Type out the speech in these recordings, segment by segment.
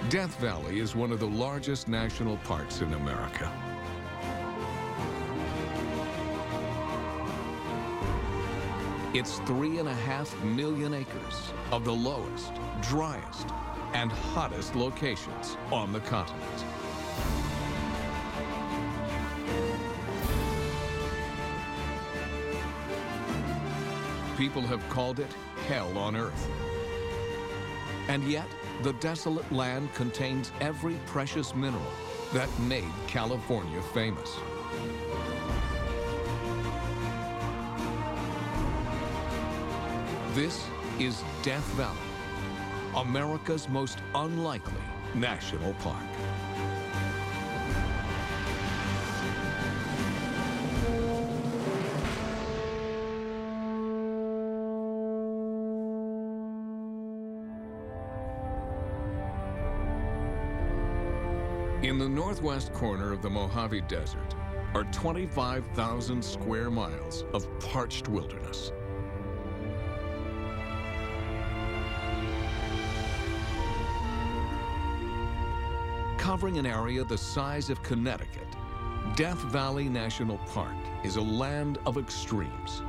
Death Valley is one of the largest national parks in America. It's 3.5 million acres of the lowest, driest, and hottest locations on the continent. People have called it hell on earth. And yet, the desolate land contains every precious mineral that made California famous. This is Death Valley, America's most unlikely national park. In the northwest corner of the Mojave Desert are 25,000 square miles of parched wilderness. Covering an area the size of Connecticut, Death Valley National Park is a land of extremes.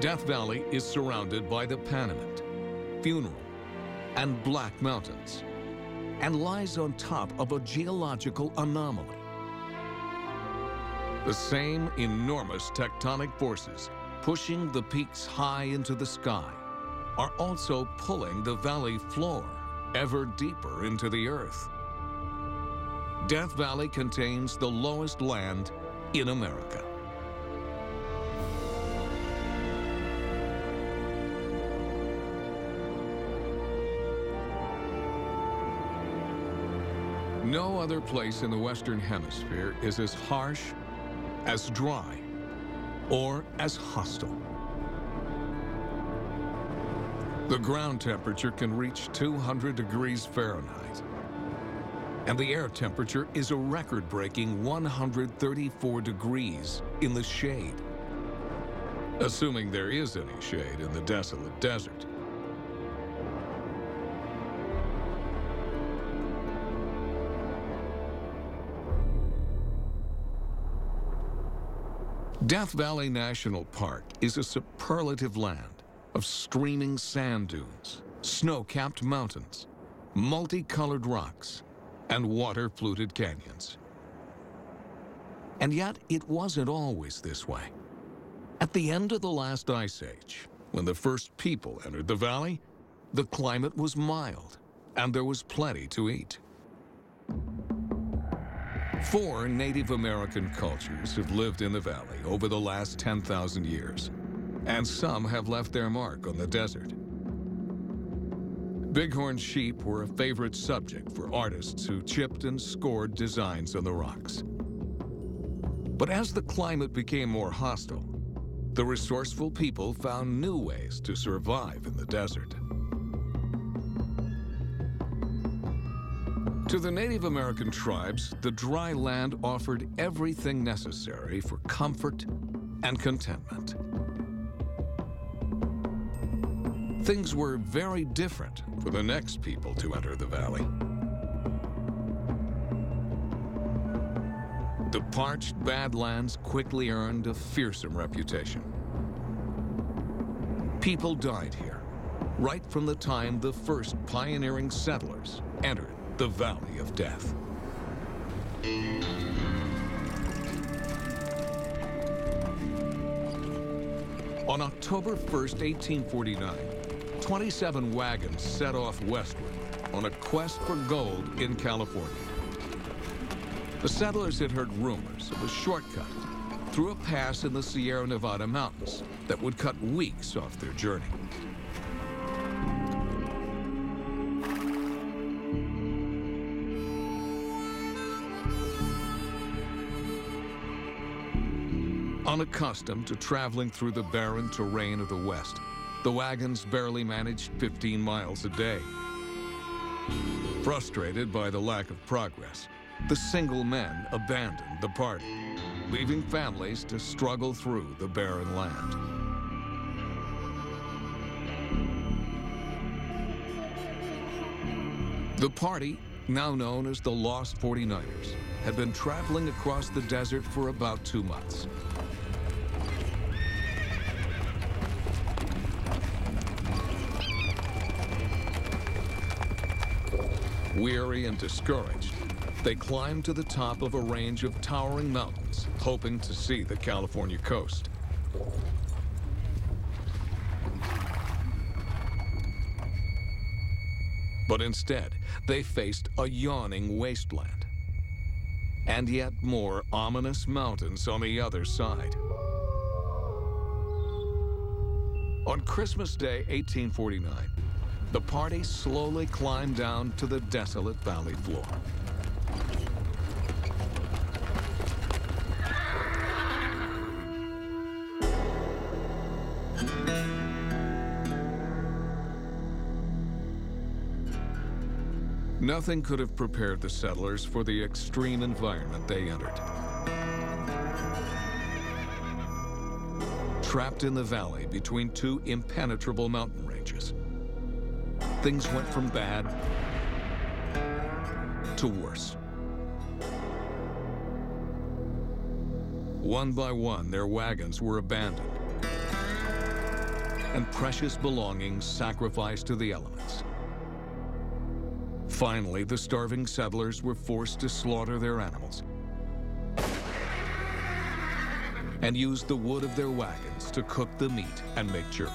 Death Valley is surrounded by the Panamint, Funeral, and Black Mountains, and lies on top of a geological anomaly. The same enormous tectonic forces pushing the peaks high into the sky are also pulling the valley floor ever deeper into the earth. Death Valley contains the lowest land in America. No other place in the Western Hemisphere is as harsh, as dry, or as hostile. The ground temperature can reach 200 degrees Fahrenheit, and the air temperature is a record-breaking 134 degrees in the shade, assuming there is any shade in the desolate desert. Death Valley National Park is a superlative land of streaming sand dunes, snow-capped mountains, multicolored rocks, and water-fluted canyons. And yet, it wasn't always this way. At the end of the last ice age, when the first people entered the valley, the climate was mild, and there was plenty to eat. 4 Native American cultures have lived in the valley over the last 10,000 years, and some have left their mark on the desert. Bighorn sheep were a favorite subject for artists who chipped and scored designs on the rocks. But as the climate became more hostile, the resourceful people found new ways to survive in the desert. To the Native American tribes, the dry land offered everything necessary for comfort and contentment. Things were very different for the next people to enter the valley. The parched Badlands quickly earned a fearsome reputation. People died here, right from the time the first pioneering settlers entered the Valley of Death. On October 1st, 1849, 27 wagons set off westward on a quest for gold in California. The settlers had heard rumors of a shortcut through a pass in the Sierra Nevada mountains that would cut weeks off their journey. Unaccustomed to traveling through the barren terrain of the West, the wagons barely managed 15 miles a day. Frustrated by the lack of progress, the single men abandoned the party, leaving families to struggle through the barren land. The party, now known as the Lost 49ers, had been traveling across the desert for about 2 months. Weary and discouraged, they climbed to the top of a range of towering mountains, hoping to see the California coast. But instead, they faced a yawning wasteland, and yet more ominous mountains on the other side. On Christmas Day, 1849, the party slowly climbed down to the desolate valley floor. Nothing could have prepared the settlers for the extreme environment they entered. Trapped in the valley between two impenetrable mountain ranges, things went from bad to worse. One by one, their wagons were abandoned and precious belongings sacrificed to the elements. Finally, the starving settlers were forced to slaughter their animals and use the wood of their wagons to cook the meat and make jerky.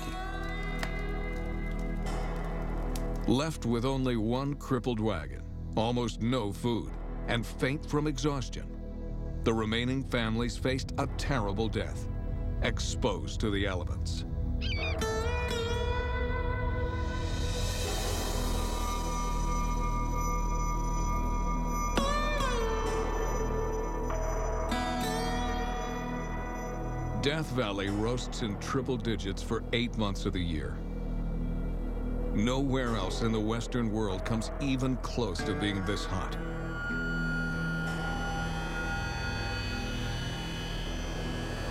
Left with only one crippled wagon, almost no food, and faint from exhaustion, the remaining families faced a terrible death, exposed to the elements. Death Valley roasts in triple digits for 8 months of the year. Nowhere else in the Western world comes even close to being this hot.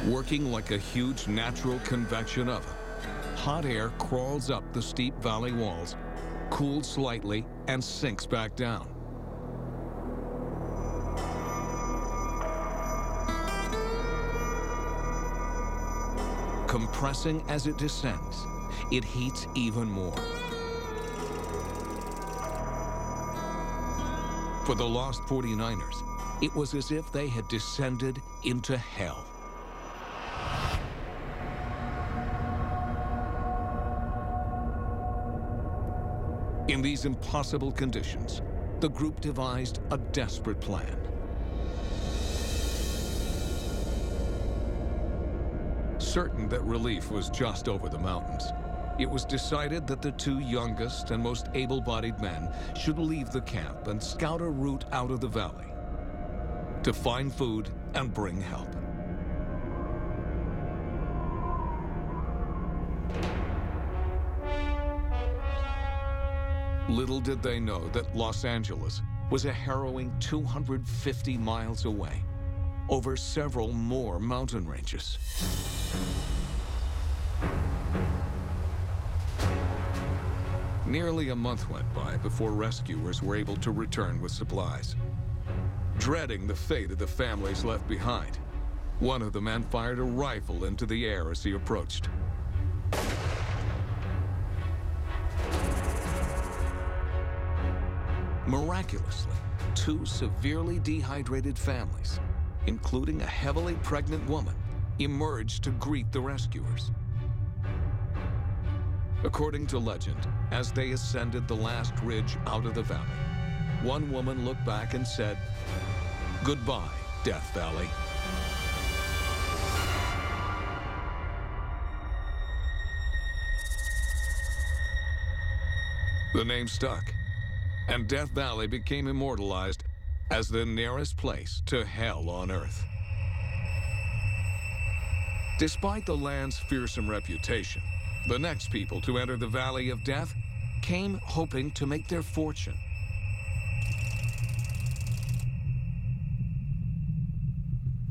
Working like a huge natural convection oven, hot air crawls up the steep valley walls, cools slightly, and sinks back down. Compressing as it descends, it heats even more. For the Lost 49ers, it was as if they had descended into hell. In these impossible conditions, the group devised a desperate plan. Certain that relief was just over the mountains, it was decided that the two youngest and most able-bodied men should leave the camp and scout a route out of the valley to find food and bring help. Little did they know that Los Angeles was a harrowing 250 miles away, over several more mountain ranges. Nearly a month went by before rescuers were able to return with supplies. Dreading the fate of the families left behind, one of the men fired a rifle into the air as he approached. Miraculously, two severely dehydrated families, including a heavily pregnant woman, emerged to greet the rescuers. According to legend, as they ascended the last ridge out of the valley, one woman looked back and said, "Goodbye, Death Valley." The name stuck, and Death Valley became immortalized as the nearest place to hell on Earth. Despite the land's fearsome reputation, the next people to enter the Valley of Death came hoping to make their fortune.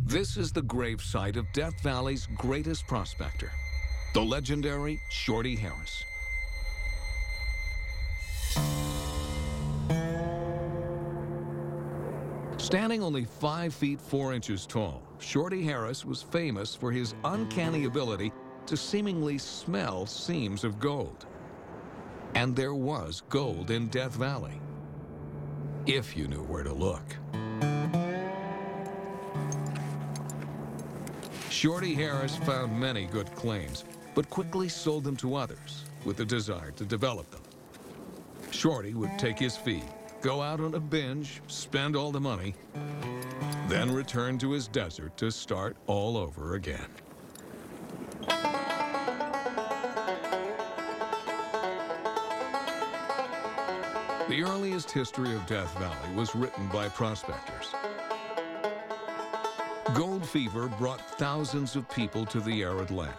This is the gravesite of Death Valley's greatest prospector, the legendary Shorty Harris. Standing only 5 feet 4 inches tall, Shorty Harris was famous for his uncanny ability to seemingly smell seams of gold. And there was gold in Death Valley, if you knew where to look. Shorty Harris found many good claims, but quickly sold them to others with a desire to develop them. Shorty would take his fee, go out on a binge, spend all the money, then return to his desert to start all over again. The earliest history of Death Valley was written by prospectors. Gold fever brought thousands of people to the arid land,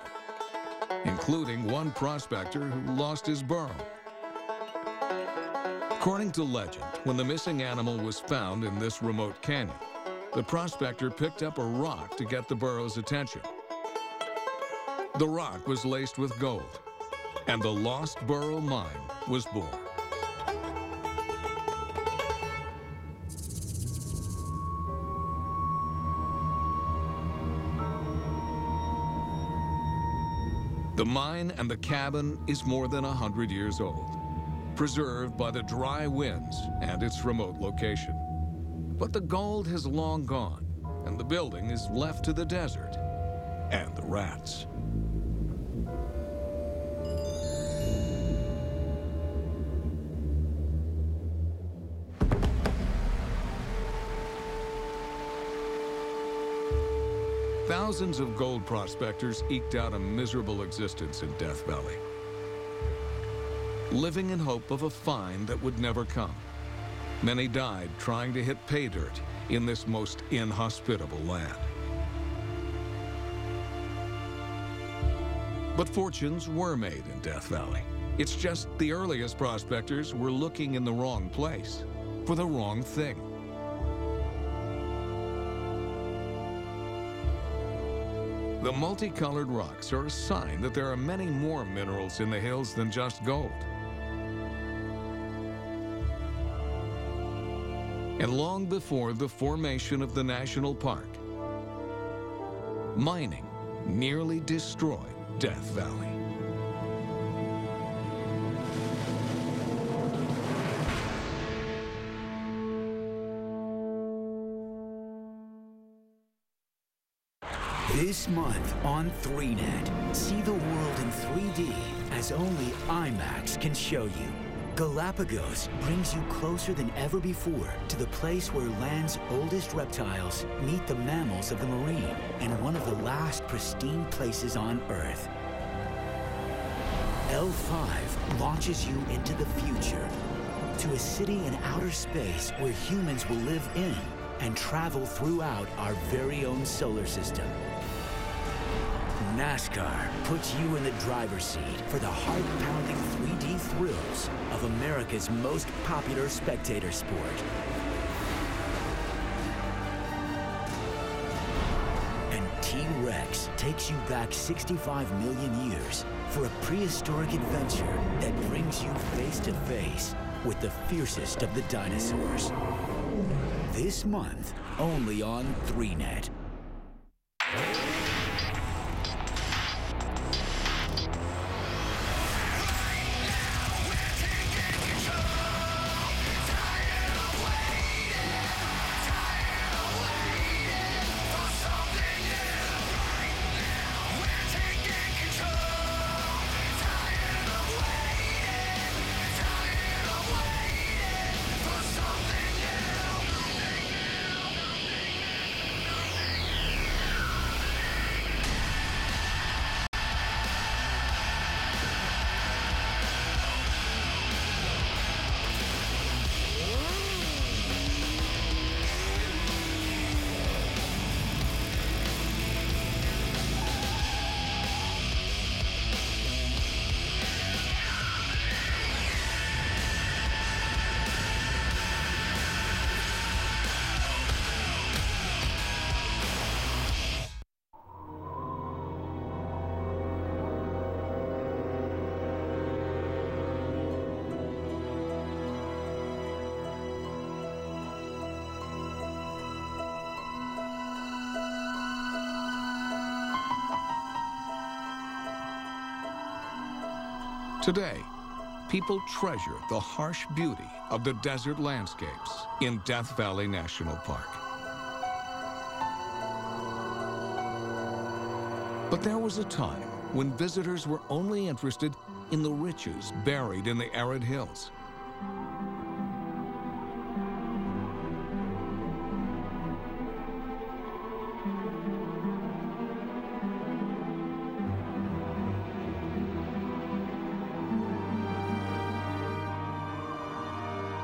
including one prospector who lost his burro. According to legend, when the missing animal was found in this remote canyon, the prospector picked up a rock to get the burro's attention. The rock was laced with gold, and the Lost Burro Mine was born. The mine and the cabin is more than 100 years old, preserved by the dry winds and its remote location. But the gold has long gone, and the building is left to the desert and the rats. Thousands of gold prospectors eked out a miserable existence in Death Valley, living in hope of a find that would never come. Many died trying to hit pay dirt in this most inhospitable land. But fortunes were made in Death Valley. It's just the earliest prospectors were looking in the wrong place for the wrong thing. The multicolored rocks are a sign that there are many more minerals in the hills than just gold. And long before the formation of the national park, mining nearly destroyed Death Valley. This month on 3Net, see the world in 3D as only IMAX can show you. Galapagos brings you closer than ever before to the place where land's oldest reptiles meet the mammals of the marine and one of the last pristine places on Earth. L5 launches you into the future, to a city in outer space where humans will live in and travel throughout our very own solar system. NASCAR puts you in the driver's seat for the heart-pounding 3D thrills of America's most popular spectator sport. And T-Rex takes you back 65 million years for a prehistoric adventure that brings you face to face with the fiercest of the dinosaurs. This month, only on 3Net. Today, people treasure the harsh beauty of the desert landscapes in Death Valley National Park. But there was a time when visitors were only interested in the riches buried in the arid hills.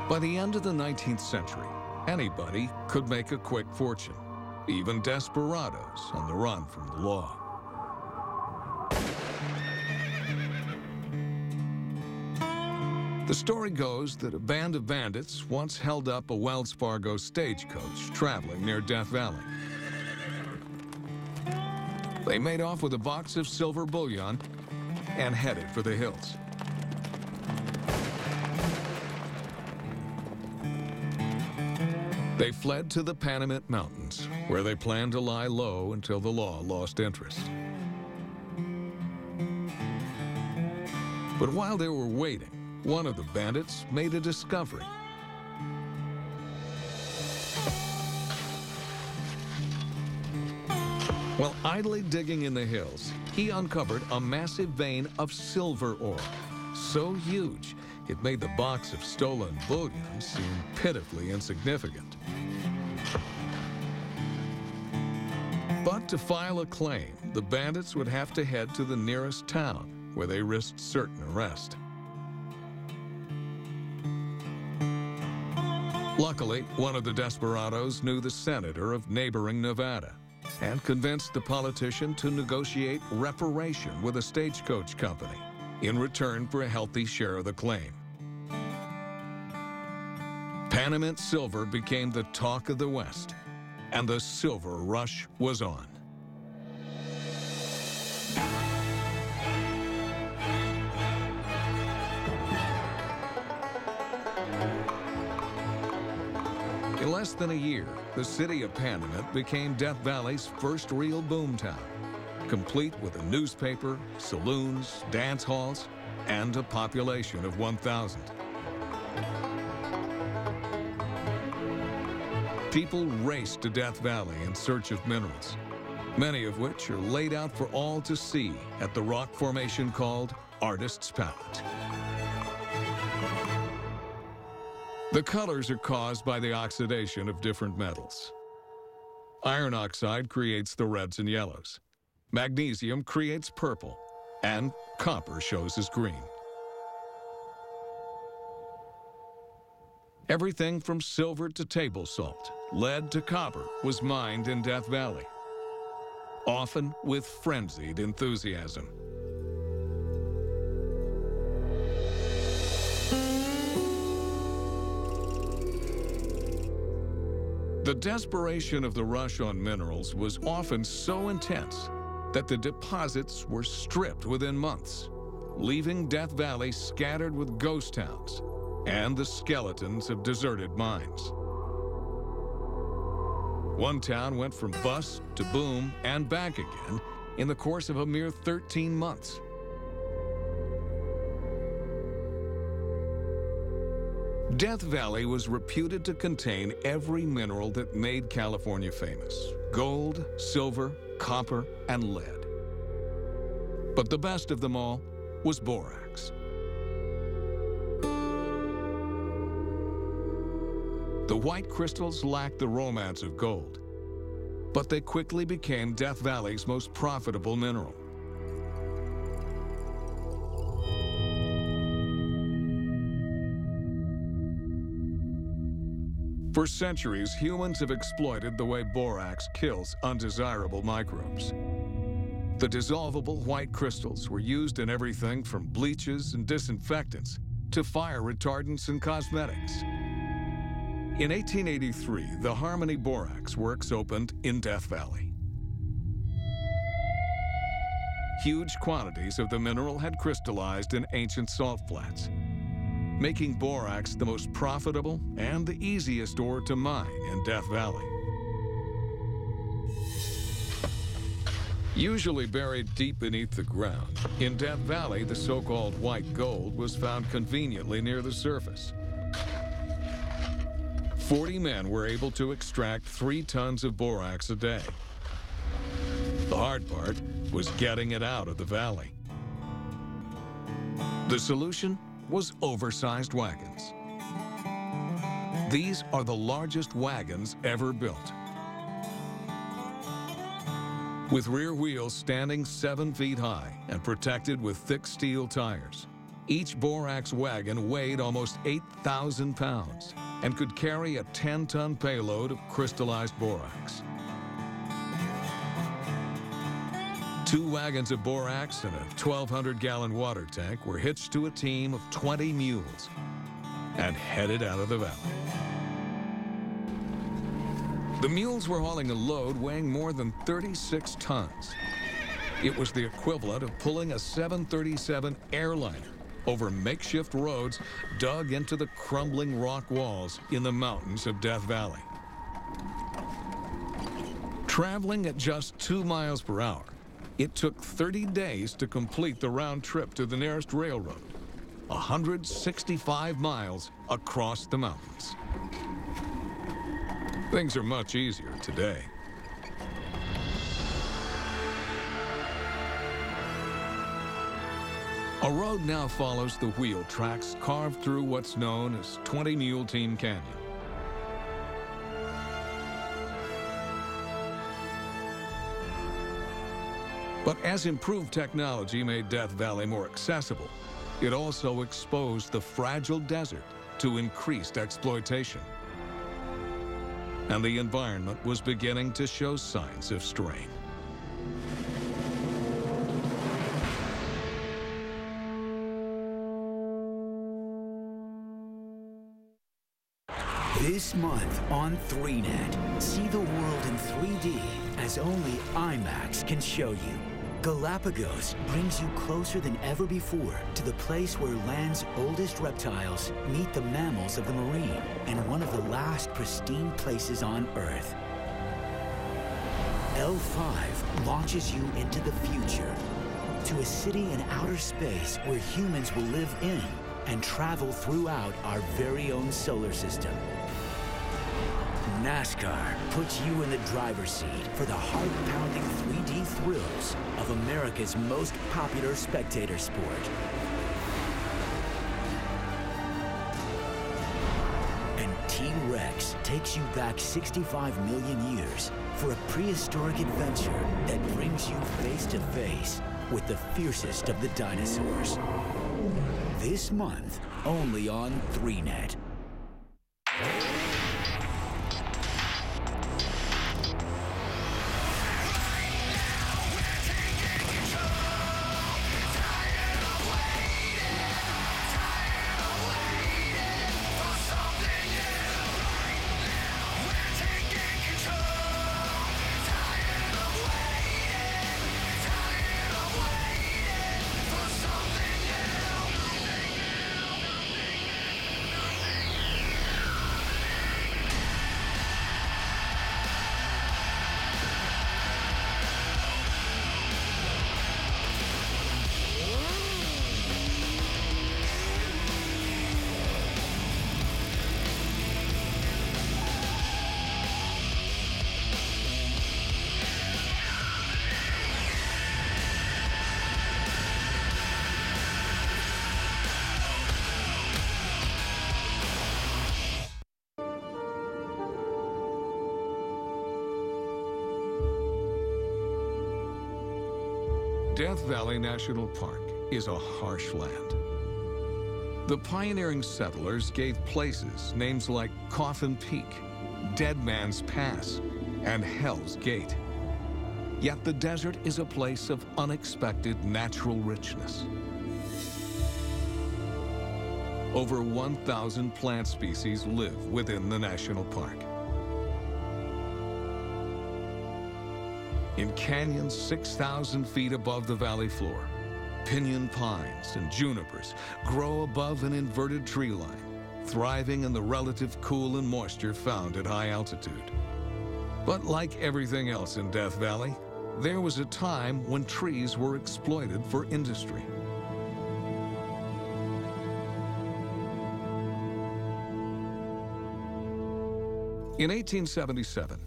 By the end of the 19th century, anybody could make a quick fortune, even desperados on the run from the law. The story goes that a band of bandits once held up a Wells Fargo stagecoach traveling near Death Valley. They made off with a box of silver bullion and headed for the hills. They fled to the Panamint Mountains, where they planned to lie low until the law lost interest. But while they were waiting, one of the bandits made a discovery. While idly digging in the hills, he uncovered a massive vein of silver ore, so huge it made the box of stolen bullion seem pitifully insignificant. But to file a claim, the bandits would have to head to the nearest town, where they risked certain arrest. Luckily, one of the desperados knew the senator of neighboring Nevada and convinced the politician to negotiate reparation with a stagecoach company in return for a healthy share of the claim. Panamint silver became the talk of the West, and the silver rush was on. In less than a year, the city of Panamint became Death Valley's first real boomtown, complete with a newspaper, saloons, dance halls, and a population of 1,000. People raced to Death Valley in search of minerals, many of which are laid out for all to see at the rock formation called Artist's Palette. The colors are caused by the oxidation of different metals. Iron oxide creates the reds and yellows. Magnesium creates purple, and copper shows as green. Everything from silver to table salt, lead to copper was mined in Death Valley, often with frenzied enthusiasm. The desperation of the rush on minerals was often so intense that the deposits were stripped within months, leaving Death Valley scattered with ghost towns and the skeletons of deserted mines. One town went from bust to boom and back again in the course of a mere 13 months. Death Valley was reputed to contain every mineral that made California famous: gold, silver, copper, and lead. But the best of them all was borax. The white crystals lacked the romance of gold, but they quickly became Death Valley's most profitable mineral. For centuries, humans have exploited the way borax kills undesirable microbes. The dissolvable white crystals were used in everything from bleaches and disinfectants to fire retardants and cosmetics. In 1883, the Harmony Borax Works opened in Death Valley. Huge quantities of the mineral had crystallized in ancient salt flats, making borax the most profitable and the easiest ore to mine in Death Valley. Usually buried deep beneath the ground, in Death Valley, the so-called white gold was found conveniently near the surface. 40 men were able to extract 3 tons of borax a day. The hard part was getting it out of the valley. The solution was oversized wagons. These are the largest wagons ever built. With rear wheels standing 7 feet high and protected with thick steel tires, each borax wagon weighed almost 8,000 pounds and could carry a 10-ton payload of crystallized borax. 2 wagons of borax and a 1,200-gallon water tank were hitched to a team of 20 mules and headed out of the valley. The mules were hauling a load weighing more than 36 tons. It was the equivalent of pulling a 737 airliner over makeshift roads dug into the crumbling rock walls in the mountains of Death Valley. Traveling at just 2 miles per hour, it took 30 days to complete the round trip to the nearest railroad, 165 miles across the mountains. Things are much easier today. A road now follows the wheel tracks carved through what's known as 20 Mule Team Canyon. But as improved technology made Death Valley more accessible, it also exposed the fragile desert to increased exploitation. And the environment was beginning to show signs of strain. This month on 3Net, see the world in 3D as only IMAX can show you. Galapagos brings you closer than ever before to the place where land's oldest reptiles meet the mammals of the marine and one of the last pristine places on Earth. L5 launches you into the future, to a city in outer space where humans will live in and travel throughout our very own solar system. NASCAR puts you in the driver's seat for the heart-pounding 3D thrills of America's most popular spectator sport. And T-Rex takes you back 65 million years for a prehistoric adventure that brings you face to face with the fiercest of the dinosaurs. This month, only on 3Net. Death Valley National Park is a harsh land. The pioneering settlers gave places names like Coffin Peak, Dead Man's Pass, and Hell's Gate. Yet the desert is a place of unexpected natural richness. Over 1,000 plant species live within the national park. In canyons 6,000 feet above the valley floor, pinyon pines and junipers grow above an inverted tree line, thriving in the relative cool and moisture found at high altitude. But like everything else in Death Valley, there was a time when trees were exploited for industry. In 1877,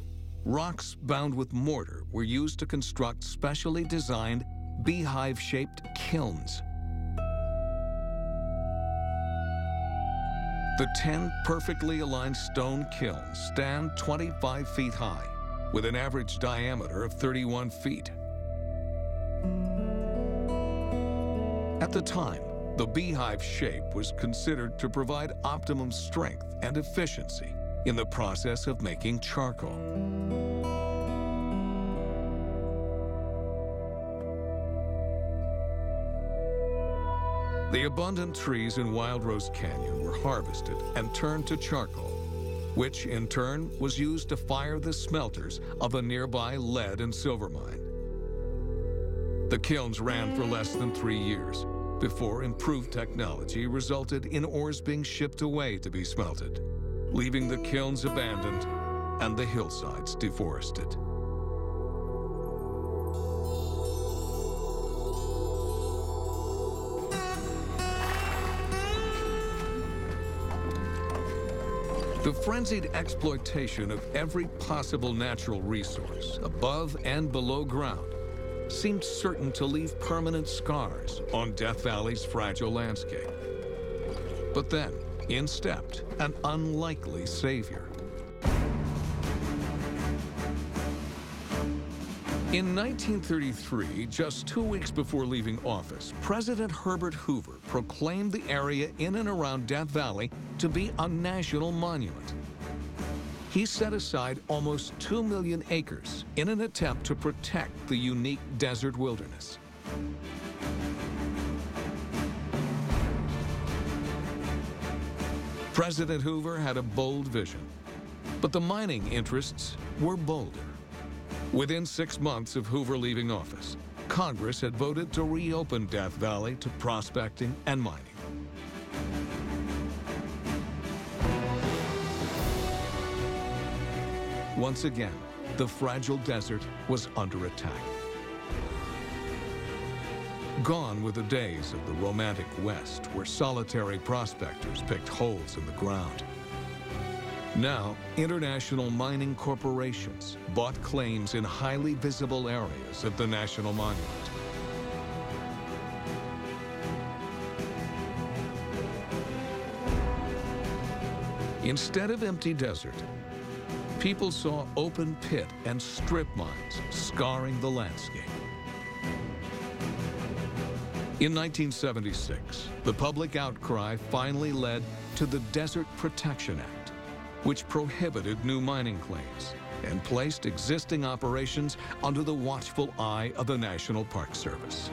rocks bound with mortar were used to construct specially designed beehive-shaped kilns. The 10 perfectly aligned stone kilns stand 25 feet high, with an average diameter of 31 feet. At the time, the beehive shape was considered to provide optimum strength and efficiency in the process of making charcoal. The abundant trees in Wild Rose Canyon were harvested and turned to charcoal, which in turn was used to fire the smelters of a nearby lead and silver mine. The kilns ran for less than 3 years before improved technology resulted in ores being shipped away to be smelted, leaving the kilns abandoned and the hillsides deforested. The frenzied exploitation of every possible natural resource, above and below ground, seemed certain to leave permanent scars on Death Valley's fragile landscape. But then, in stepped an unlikely savior. In 1933, just 2 weeks before leaving office, President Herbert Hoover proclaimed the area in and around Death Valley to be a national monument. He set aside almost 2 million acres in an attempt to protect the unique desert wilderness. President Hoover had a bold vision, but the mining interests were bolder. Within 6 months of Hoover leaving office, Congress had voted to reopen Death Valley to prospecting and mining. Once again, the fragile desert was under attack. Gone were the days of the romantic West, where solitary prospectors picked holes in the ground. Now, international mining corporations bought claims in highly visible areas of the national monument. Instead of empty desert, people saw open pit and strip mines scarring the landscape. In 1976, the public outcry finally led to the Desert Protection Act, which prohibited new mining claims and placed existing operations under the watchful eye of the National Park Service.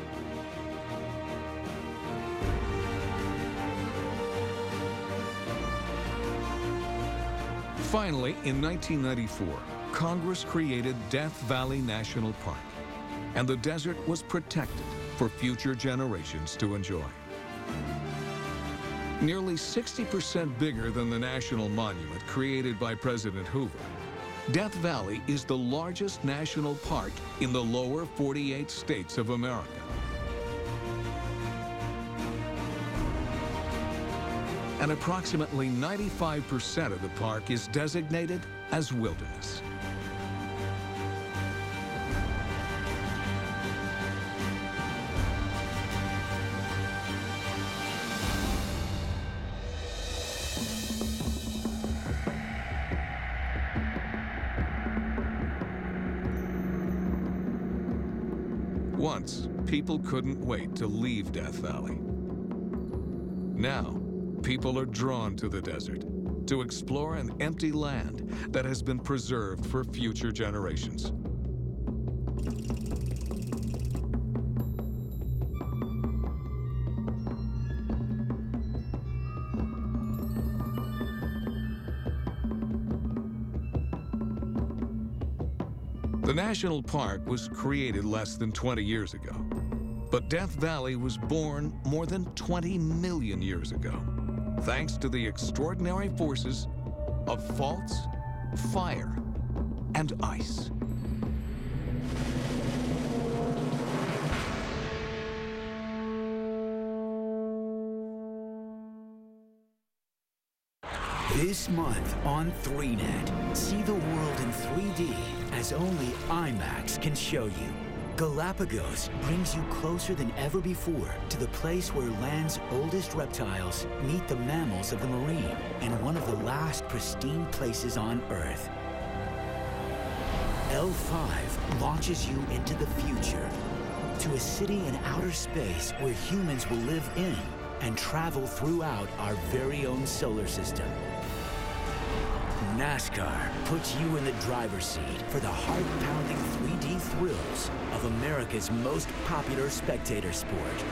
Finally, in 1994, Congress created Death Valley National Park, and the desert was protected for future generations to enjoy. Nearly 60% bigger than the national monument created by President Hoover, Death Valley is the largest national park in the lower 48 states of America. And approximately 95% of the park is designated as wilderness. Once, people couldn't wait to leave Death Valley. Now, people are drawn to the desert to explore an empty land that has been preserved for future generations. The national park was created less than 20 years ago, but Death Valley was born more than 20 million years ago, thanks to the extraordinary forces of faults, fire, and ice. This month on 3Net, see the world in 3D as only IMAX can show you. Galapagos brings you closer than ever before to the place where land's oldest reptiles meet the mammals of the marine in one of the last pristine places on Earth. L5 launches you into the future, to a city in outer space where humans will live in and travel throughout our very own solar system. NASCAR puts you in the driver's seat for the heart-pounding 3D thrills of America's most popular spectator sport.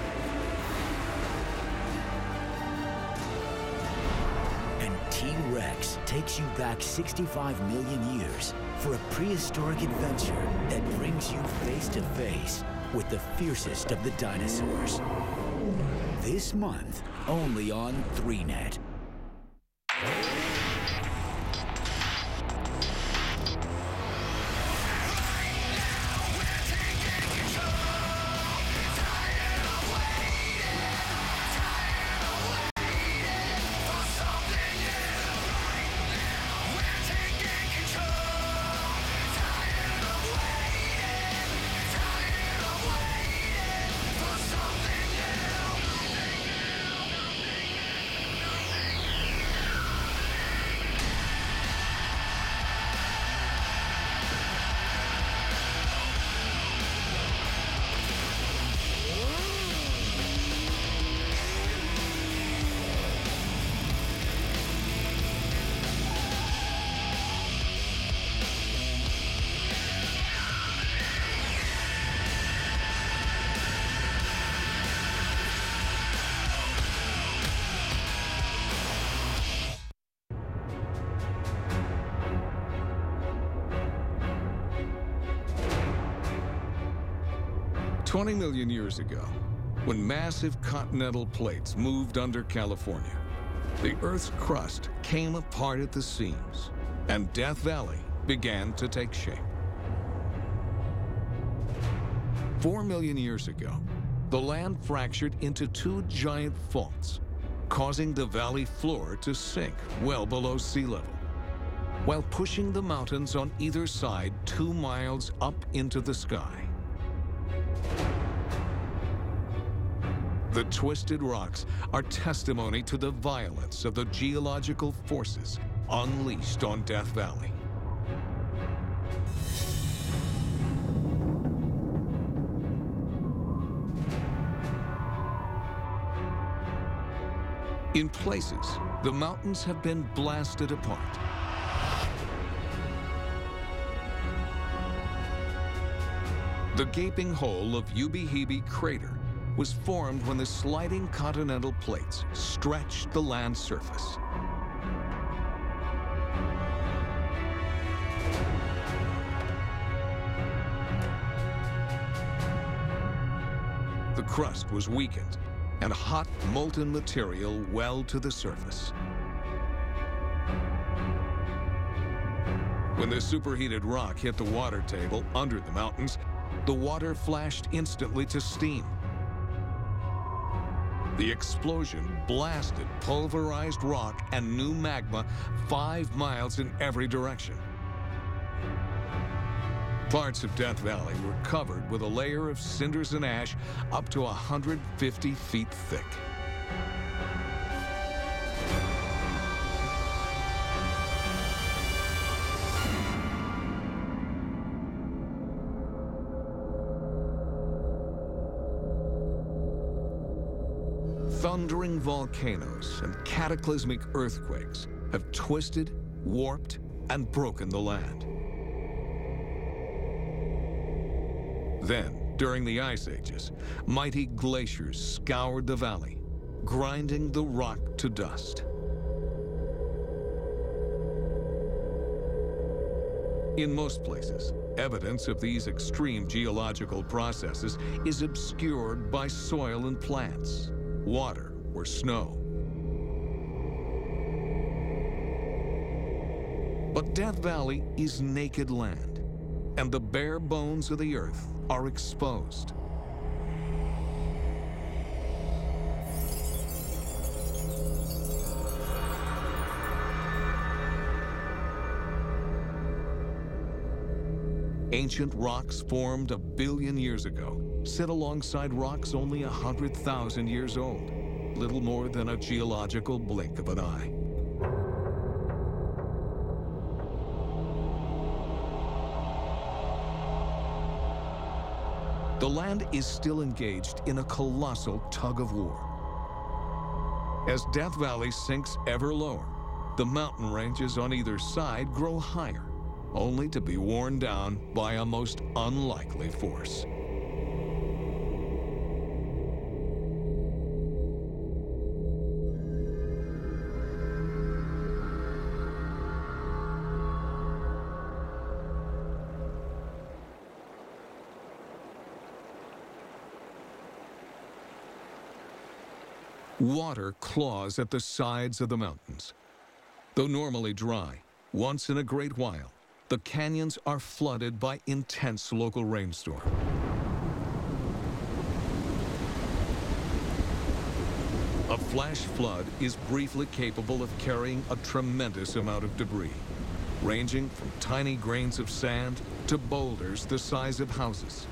And T-Rex takes you back 65 million years for a prehistoric adventure that brings you face to face with the fiercest of the dinosaurs. This month, only on 3Net. "20 million years ago, when massive continental plates moved under California, the Earth's crust came apart at the seams, and Death Valley began to take shape. 4 million years ago, the land fractured into two giant faults, causing the valley floor to sink well below sea level, while pushing the mountains on either side 2 miles up into the sky. The twisted rocks are testimony to the violence of the geological forces unleashed on Death Valley. In places, the mountains have been blasted apart. The gaping hole of Ubehebe Crater was formed when the sliding continental plates stretched the land surface. The crust was weakened, and hot, molten material welled to the surface. When the superheated rock hit the water table under the mountains, the water flashed instantly to steam. The explosion blasted pulverized rock and new magma 5 miles in every direction. Parts of Death Valley were covered with a layer of cinders and ash up to 150 feet thick. Thundering volcanoes and cataclysmic earthquakes have twisted, warped, and broken the land. Then, during the Ice Ages, mighty glaciers scoured the valley, grinding the rock to dust. In most places, evidence of these extreme geological processes is obscured by soil and plants, water or snow. But Death Valley is naked land, and the bare bones of the earth are exposed. Ancient rocks formed 1 billion years ago sit alongside rocks only 100,000 years old, little more than a geological blink of an eye. The land is still engaged in a colossal tug-of-war. As Death Valley sinks ever lower, the mountain ranges on either side grow higher, only to be worn down by a most unlikely force. Water claws at the sides of the mountains. Though normally dry, once in a great while, the canyons are flooded by intense local rainstorm. A flash flood is briefly capable of carrying a tremendous amount of debris, ranging from tiny grains of sand to boulders the size of houses.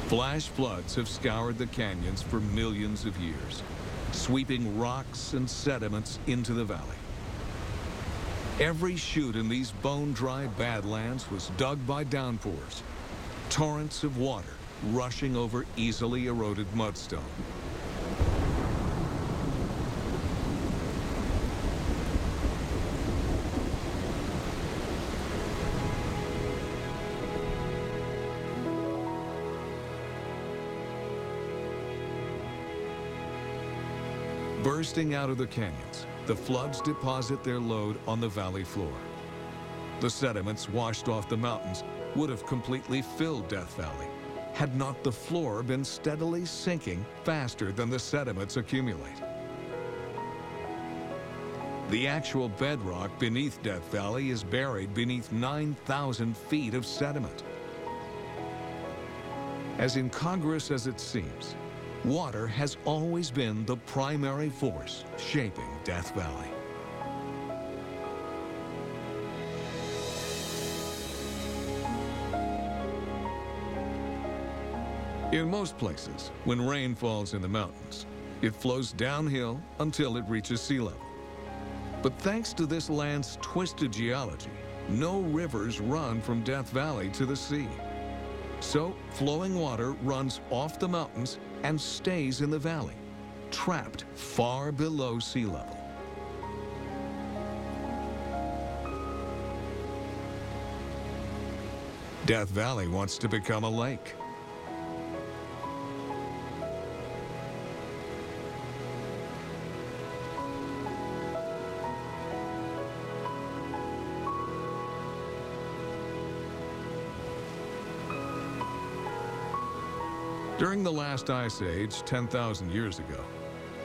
Flash floods have scoured the canyons for millions of years, sweeping rocks and sediments into the valley. Every chute in these bone-dry badlands was dug by downpours, torrents of water rushing over easily eroded mudstone. Bursting out of the canyons, the floods deposit their load on the valley floor. The sediments washed off the mountains would have completely filled Death Valley had not the floor been steadily sinking faster than the sediments accumulate. The actual bedrock beneath Death Valley is buried beneath 9,000 feet of sediment. As incongruous as it seems, water has always been the primary force shaping Death Valley. In most places, when rain falls in the mountains, it flows downhill until it reaches sea level. But thanks to this land's twisted geology, no rivers run from Death Valley to the sea. So, flowing water runs off the mountains and stays in the valley, trapped far below sea level. Death Valley wants to become a lake. During the last ice age, 10,000 years ago,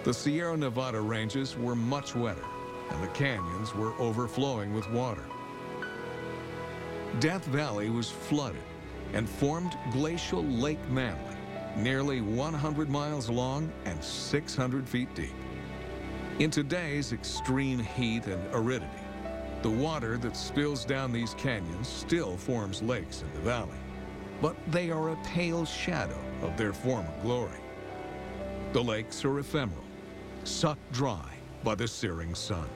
the Sierra Nevada ranges were much wetter, and the canyons were overflowing with water. Death Valley was flooded and formed glacial Lake Manly, nearly 100 miles long and 600 feet deep. In today's extreme heat and aridity, the water that spills down these canyons still forms lakes in the valley, but they are a pale shadow of their former glory. The lakes are ephemeral, sucked dry by the searing sun.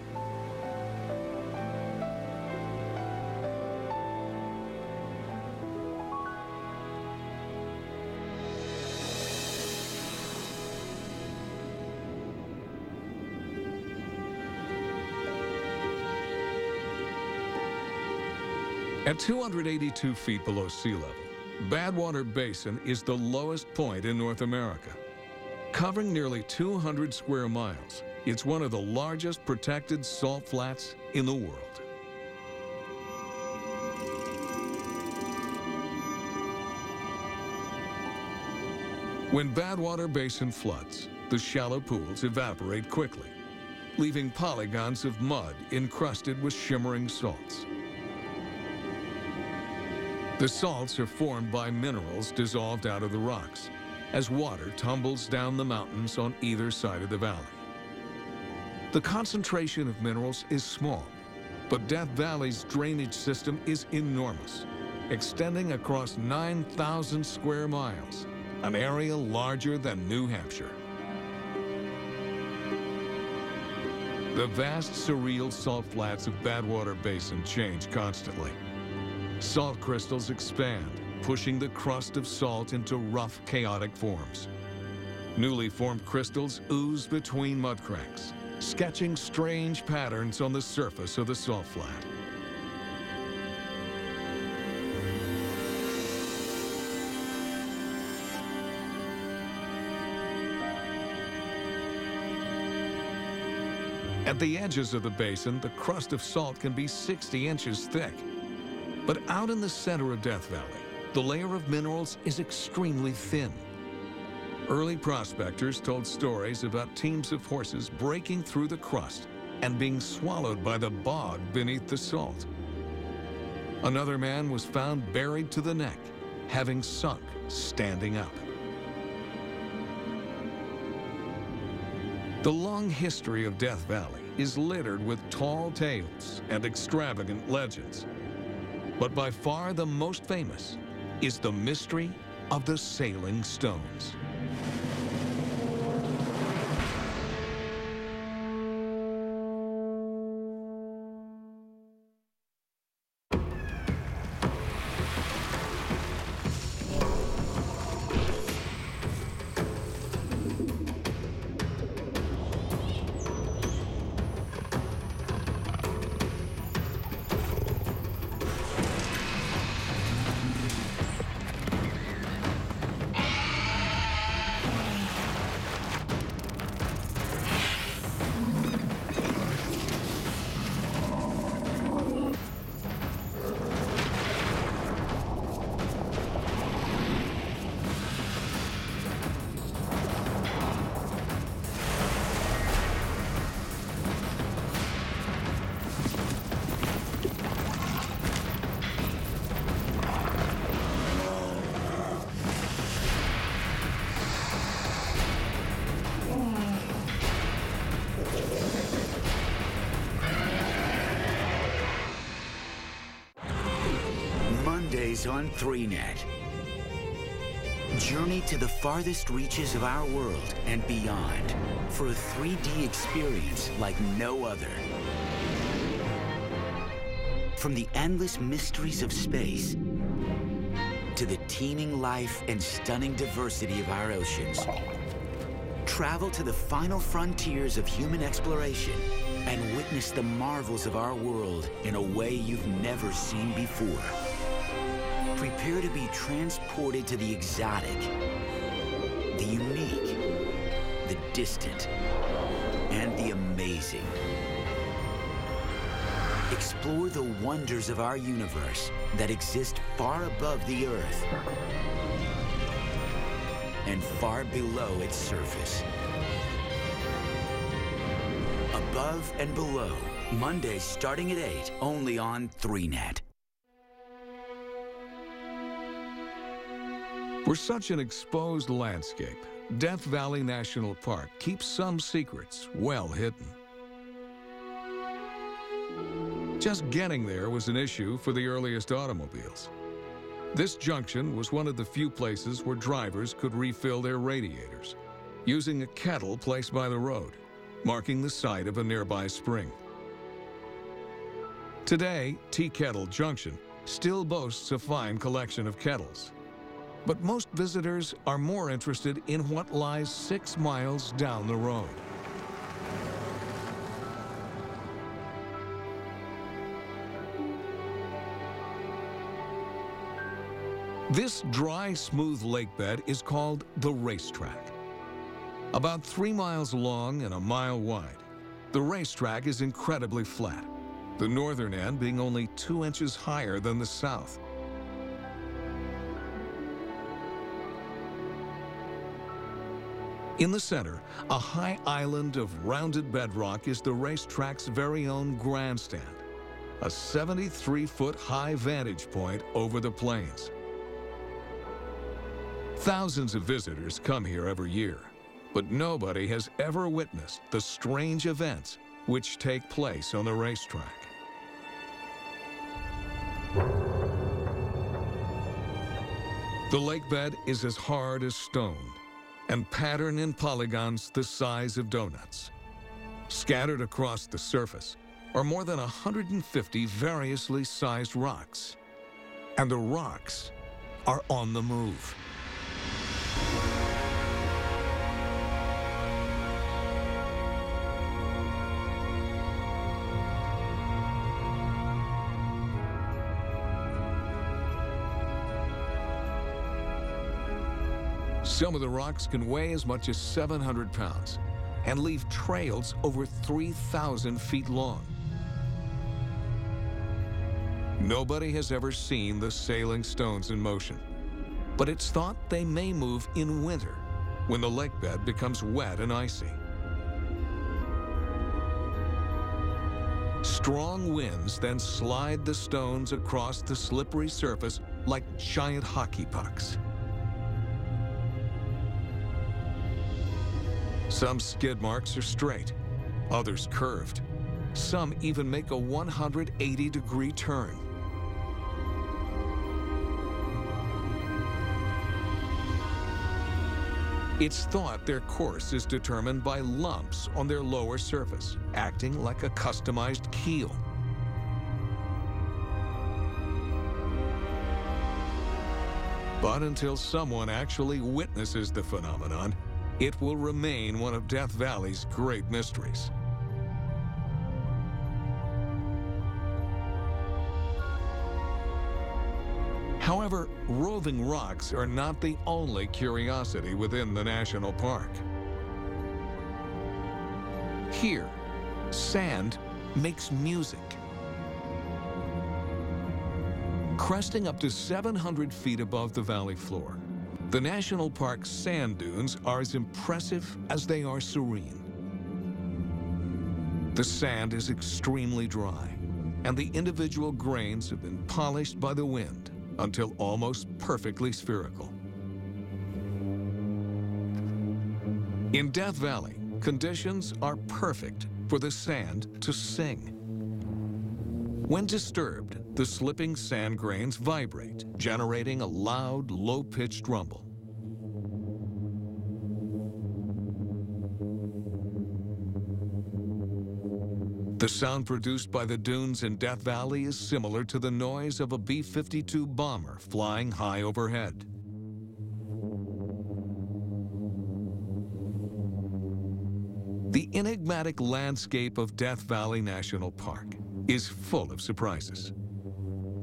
At 282 feet below sea level, Badwater Basin is the lowest point in North America. Covering nearly 200 square miles, it's one of the largest protected salt flats in the world. When Badwater Basin floods, the shallow pools evaporate quickly, leaving polygons of mud encrusted with shimmering salts. The salts are formed by minerals dissolved out of the rocks as water tumbles down the mountains on either side of the valley. The concentration of minerals is small, But Death Valley's drainage system is enormous, extending across 9,000 square miles, an area larger than New Hampshire. The vast, surreal salt flats of Badwater Basin change constantly. Salt crystals expand, pushing the crust of salt into rough, chaotic forms. Newly formed crystals ooze between mud cracks, sketching strange patterns on the surface of the salt flat. At the edges of the basin, the crust of salt can be 60 inches thick. But out in the center of Death Valley, the layer of minerals is extremely thin. Early prospectors told stories about teams of horses breaking through the crust and being swallowed by the bog beneath the salt. Another man was found buried to the neck, having sunk standing up. The long history of Death Valley is littered with tall tales and extravagant legends. But by far the most famous is the mystery of the sailing stones. Mondays on 3Net. Journey to the farthest reaches of our world and beyond for a 3D experience like no other. From the endless mysteries of space to the teeming life and stunning diversity of our oceans, travel to the final frontiers of human exploration and witness the marvels of our world in a way you've never seen before. Prepare to be transported to the exotic, the unique, the distant, and the amazing. Explore the wonders of our universe that exist far above the Earth and far below its surface. Above and Below, Mondays starting at 8, only on 3Net. For such an exposed landscape, Death Valley National Park keeps some secrets well hidden. Just getting there was an issue for the earliest automobiles. This junction was one of the few places where drivers could refill their radiators, using a kettle placed by the road, marking the site of a nearby spring. Today, Tea Kettle Junction still boasts a fine collection of kettles. But most visitors are more interested in what lies 6 miles down the road. This dry, smooth lake bed is called the racetrack. About 3 miles long and a mile wide, the racetrack is incredibly flat, the northern end being only 2 inches higher than the south. In the center, a high island of rounded bedrock is the racetrack's very own grandstand, a 73-foot high vantage point over the plains. Thousands of visitors come here every year, but nobody has ever witnessed the strange events which take place on the racetrack. The lake bed is as hard as stone and patterned in polygons the size of donuts. Scattered across the surface are more than 150 variously sized rocks. And the rocks are on the move. Some of the rocks can weigh as much as 700 pounds and leave trails over 3,000 feet long. Nobody has ever seen the sailing stones in motion, but it's thought they may move in winter when the lake bed becomes wet and icy. Strong winds then slide the stones across the slippery surface like giant hockey pucks. Some skid marks are straight, others curved. Some even make a 180-degree turn. It's thought their course is determined by lumps on their lower surface, acting like a customized keel. But until someone actually witnesses the phenomenon, it will remain one of Death Valley's great mysteries. However, roving rocks are not the only curiosity within the national park. Here, sand makes music. Cresting up to 700 feet above the valley floor, the national park's sand dunes are as impressive as they are serene. The sand is extremely dry, and the individual grains have been polished by the wind until almost perfectly spherical. In Death Valley, conditions are perfect for the sand to sing. When disturbed, the slipping sand grains vibrate, generating a loud, low-pitched rumble. The sound produced by the dunes in Death Valley is similar to the noise of a B-52 bomber flying high overhead. The enigmatic landscape of Death Valley National Park is full of surprises.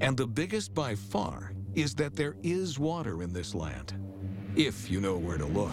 And the biggest by far is that there is water in this land, if you know where to look.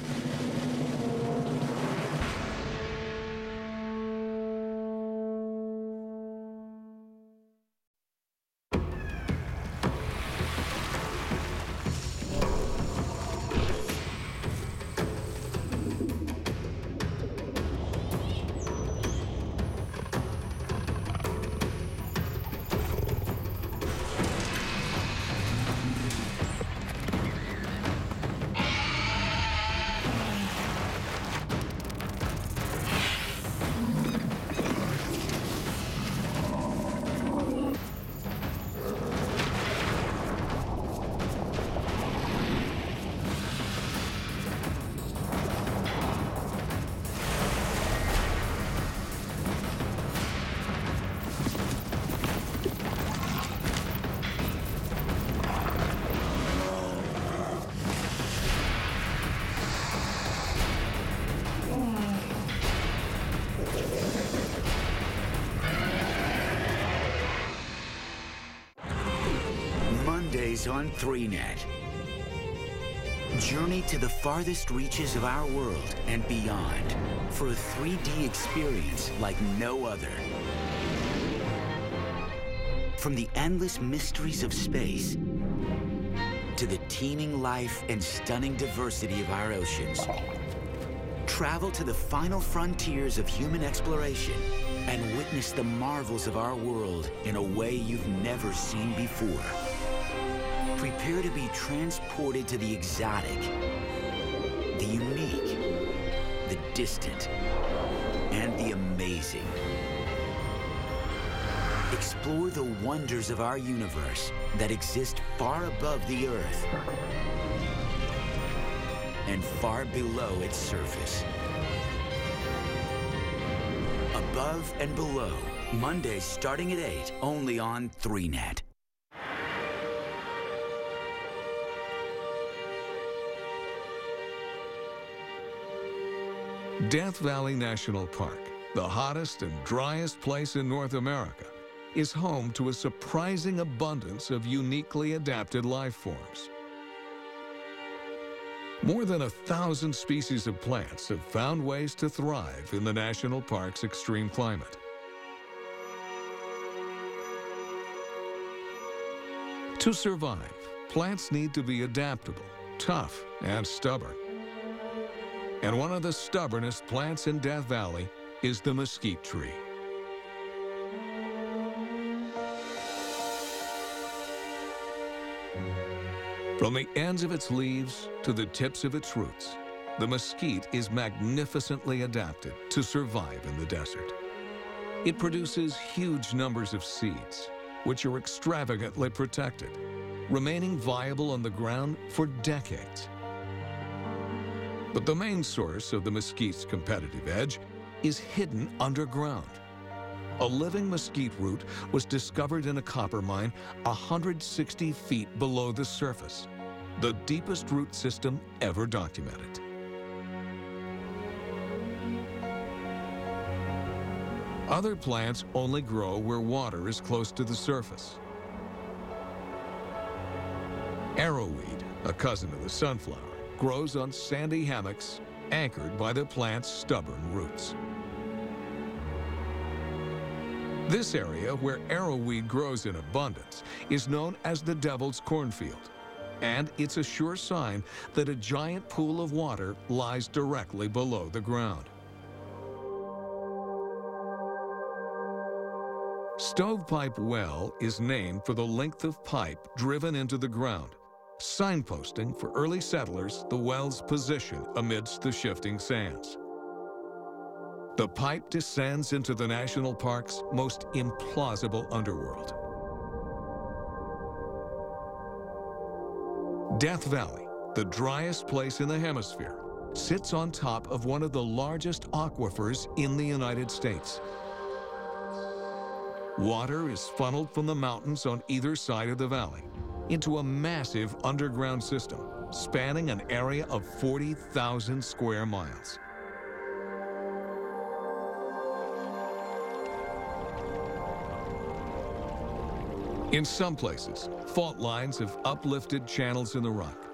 On 3Net. Journey to the farthest reaches of our world and beyond for a 3D experience like no other. From the endless mysteries of space to the teeming life and stunning diversity of our oceans, travel to the final frontiers of human exploration and witness the marvels of our world in a way you've never seen before. Prepare to be transported to the exotic, the unique, the distant, and the amazing. Explore the wonders of our universe that exist far above the Earth and far below its surface. Above and below, Mondays starting at 8, only on 3Net. Death Valley National Park, the hottest and driest place in North America, is home to a surprising abundance of uniquely adapted life forms. More than 1,000 species of plants have found ways to thrive in the national park's extreme climate. To survive, plants need to be adaptable, tough, and stubborn. And one of the stubbornest plants in Death Valley is the mesquite tree. From the ends of its leaves to the tips of its roots, the mesquite is magnificently adapted to survive in the desert. It produces huge numbers of seeds, which are extravagantly protected, remaining viable on the ground for decades. But the main source of the mesquite's competitive edge is hidden underground. A living mesquite root was discovered in a copper mine 160 feet below the surface, the deepest root system ever documented. Other plants only grow where water is close to the surface. Arrowweed, a cousin of the sunflower, grows on sandy hammocks anchored by the plant's stubborn roots. This area where arrowweed grows in abundance is known as the Devil's Cornfield, and it's a sure sign that a giant pool of water lies directly below the ground. Stovepipe Well is named for the length of pipe driven into the ground, signposting for early settlers the well's position amidst the shifting sands. The pipe descends into the national park's most implausible underworld. Death Valley, the driest place in the hemisphere, sits on top of one of the largest aquifers in the United States. Water is funneled from the mountains on either side of the valley into a massive underground system spanning an area of 40,000 square miles. In some places, fault lines have uplifted channels in the rock,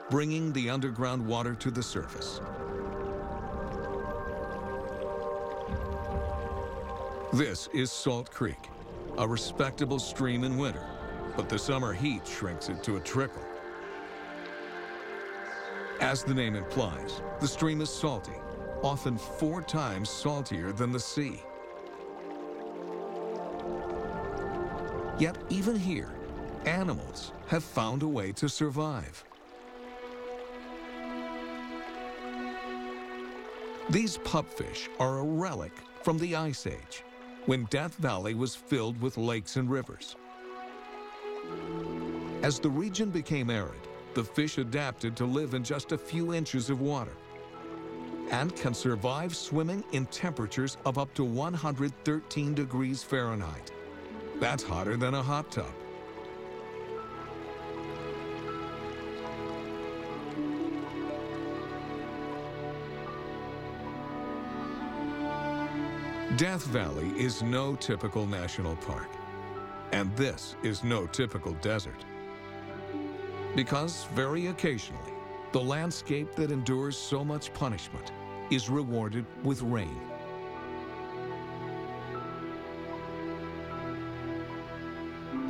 bringing the underground water to the surface. This is Salt Creek, a respectable stream in winter, but the summer heat shrinks it to a trickle. As the name implies, the stream is salty, often 4 times saltier than the sea. Yet even here, animals have found a way to survive. These pupfish are a relic from the Ice Age, when Death Valley was filled with lakes and rivers. As the region became arid, the fish adapted to live in just a few inches of water and can survive swimming in temperatures of up to 113 degrees Fahrenheit. That's hotter than a hot tub. Death Valley is no typical national park, and this is no typical desert. Because very occasionally, the landscape that endures so much punishment is rewarded with rain.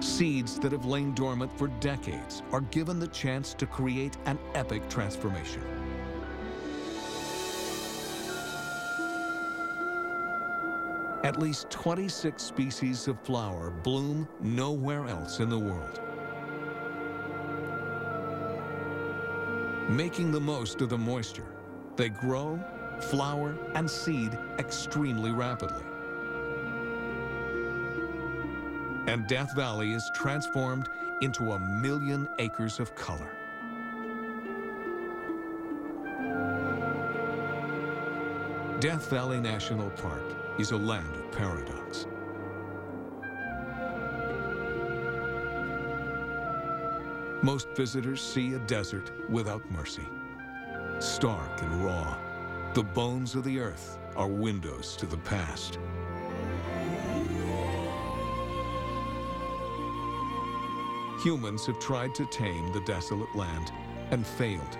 Seeds that have lain dormant for decades are given the chance to create an epic transformation. At least 26 species of flower bloom nowhere else in the world. Making the most of the moisture, they grow, flower, and seed extremely rapidly. And Death Valley is transformed into 1,000,000 acres of color. Death Valley National Park is a land of paradox. Most visitors see a desert without mercy. Stark and raw, the bones of the earth are windows to the past. Humans have tried to tame the desolate land and failed.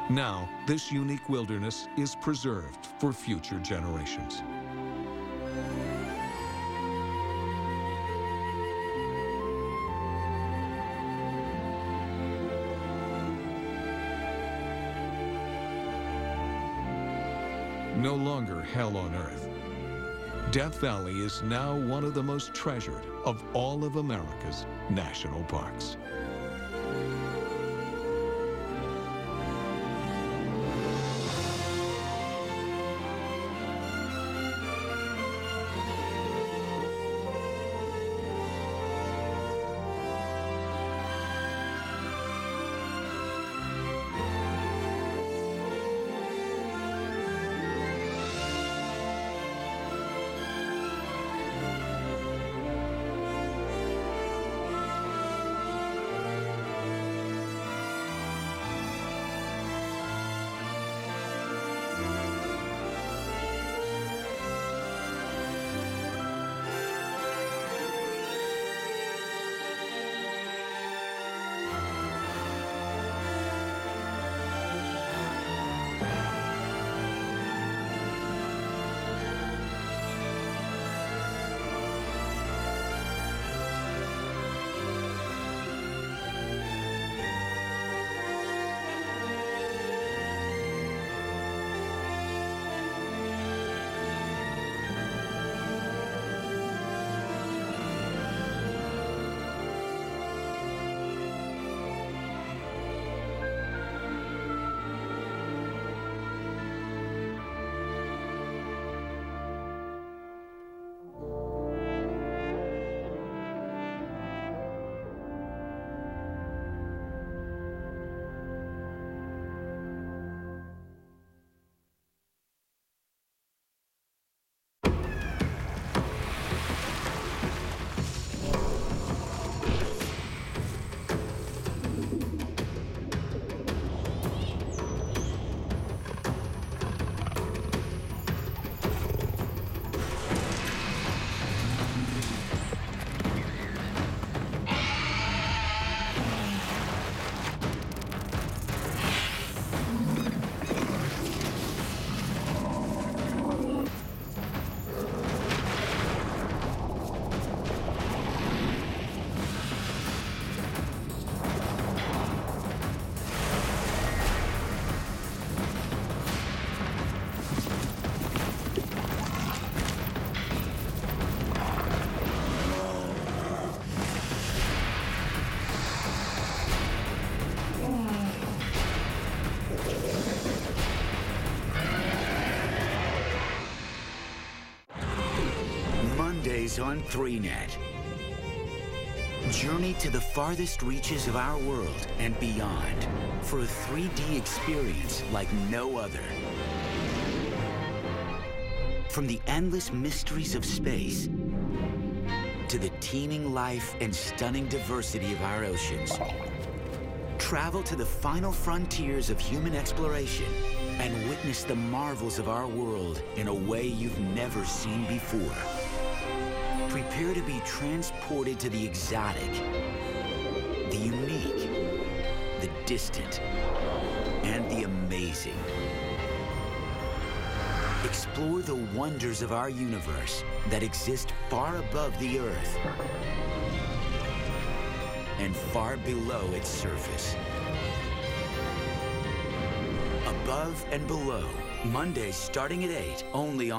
Now, this unique wilderness is preserved for future generations. No longer hell on earth, Death Valley is now one of the most treasured of all of America's national parks. On 3Net. Journey to the farthest reaches of our world and beyond for a 3D experience like no other. From the endless mysteries of space to the teeming life and stunning diversity of our oceans, travel to the final frontiers of human exploration and witness the marvels of our world in a way you've never seen before. Prepare to be transported to the exotic, the unique, the distant, and the amazing. Explore the wonders of our universe that exist far above the Earth and far below its surface. Above and Below, Mondays starting at 8, only on